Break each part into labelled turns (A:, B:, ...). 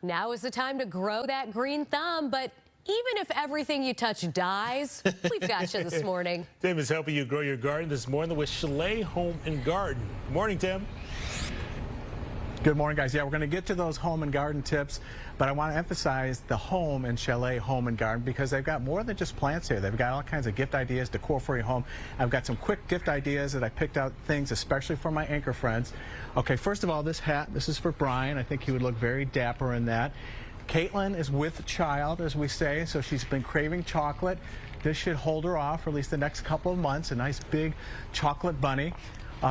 A: Now is the time to grow that green thumb, but even if everything you touch dies, we've got you this morning.
B: Tim is helping you grow your garden this morning with Chalet Home Garden. Good morning, Tim.
C: Good morning, guys. Yeah, we're going to get to those home and garden tips, but I want to emphasize the home and Chalet Home and Garden because they've got more than just plants here. They've got all kinds of gift ideas, decor for your home. I've got some quick gift ideas that I picked out, things especially for my anchor friends. Okay, first of all, this hat, this is for Brian. I think he would look very dapper in that. Caitlin is with child, as we say, so she's been craving chocolate. This should hold her off for at least the next couple of months, a nice big chocolate bunny.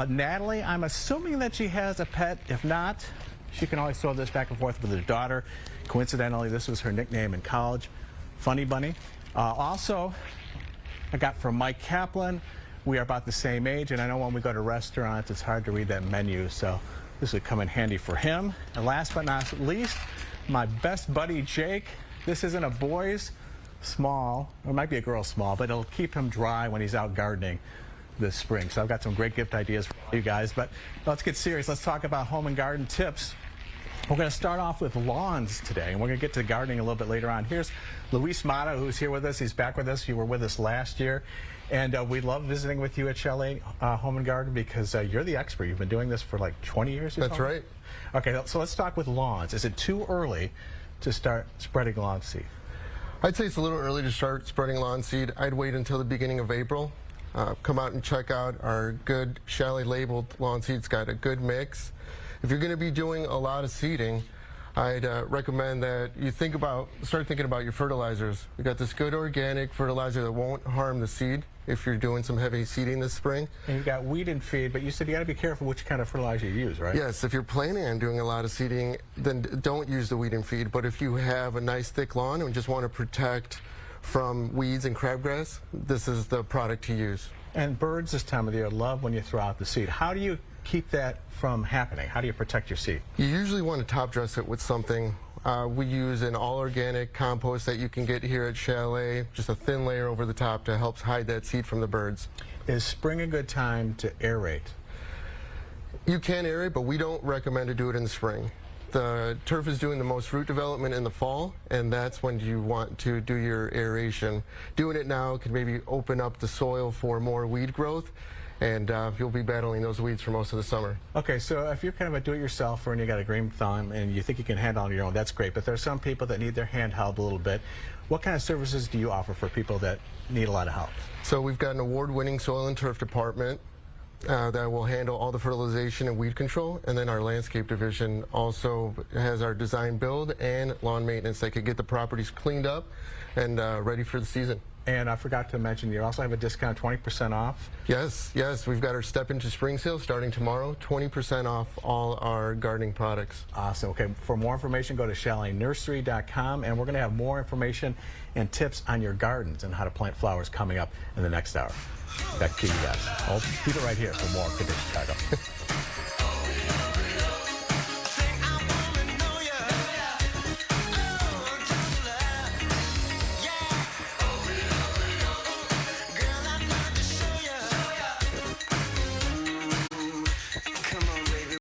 C: Natalie, I'm assuming that she has a pet. If not, she can always throw this back and forth with her daughter. Coincidentally, this was her nickname in college, Funny Bunny. Also, I got from Mike Kaplan. We are about the same age, and I know when we go to restaurants, it's hard to read that menu, so this would come in handy for him. And last but not least, my best buddy, Jake. This isn't a boy's small, or it might be a girl's small, but it'll keep him dry when he's out gardening this spring. So I've got some great gift ideas for you guys, but let's get serious. Let's talk about home and garden tips. We're going to start off with lawns today, and we're going to get to gardening a little bit later on. Here's Luis Mata, who's here with us. He's back with us. You were with us last year, and we love visiting with you at Chalet Home and Garden because you're the expert. You've been doing this for like 20 years.
D: That's right.
C: Okay, so let's talk with lawns. Is it too early to start spreading lawn seed?
D: I'd say it's a little early to start spreading lawn seed. I'd wait until the beginning of April. Come out and check out our good Chalet labeled lawn seed. It's got a good mix. If you're going to be doing a lot of seeding, I'd recommend that you start thinking about your fertilizers. We got this good organic fertilizer that won't harm the seed if you're doing some heavy seeding this spring.
C: And you've got weed and feed, but you said you got to be careful which kind of fertilizer you use, right?
D: Yes, if you're planning on doing a lot of seeding, then don't use the weed and feed. But if you have a nice thick lawn and just want to protect from weeds and crabgrass, this is the product to use.
C: And birds this time of the year love when you throw out the seed. How do you keep that from happening? How do you protect your seed?
D: You usually want to top dress it with something. We use an all-organic compost that you can get here at Chalet, just a thin layer over the top to help hide that seed from the birds.
C: Is spring a good time to aerate?
D: You can aerate, but we don't recommend to do it in the spring. The turf is doing the most root development in the fall, and that's when you want to do your aeration. Doing it now can maybe open up the soil for more weed growth, and you'll be battling those weeds for most of the summer.
C: Okay, so if you're kind of a do-it-yourselfer and you got a green thumb and you think you can handle it on your own, that's great, but there are some people that need their hand held a little bit. What kind of services do you offer for people that need a lot of help?
D: So we've got an award-winning soil and turf department that will handle all the fertilization and weed control, and then our landscape division also has our design build and lawn maintenance that could get the properties cleaned up and ready for the season.
C: And I forgot to mention, you also have a discount, 20% off?
D: Yes, we've got our Step Into Spring sale starting tomorrow, 20% off all our gardening products.
C: Awesome. Okay, for more information, go to chaleznursery.com, and we're going to have more information and tips on your gardens and how to plant flowers coming up in the next hour. Back to you guys. I'll keep it right here for more Good Day Chicago.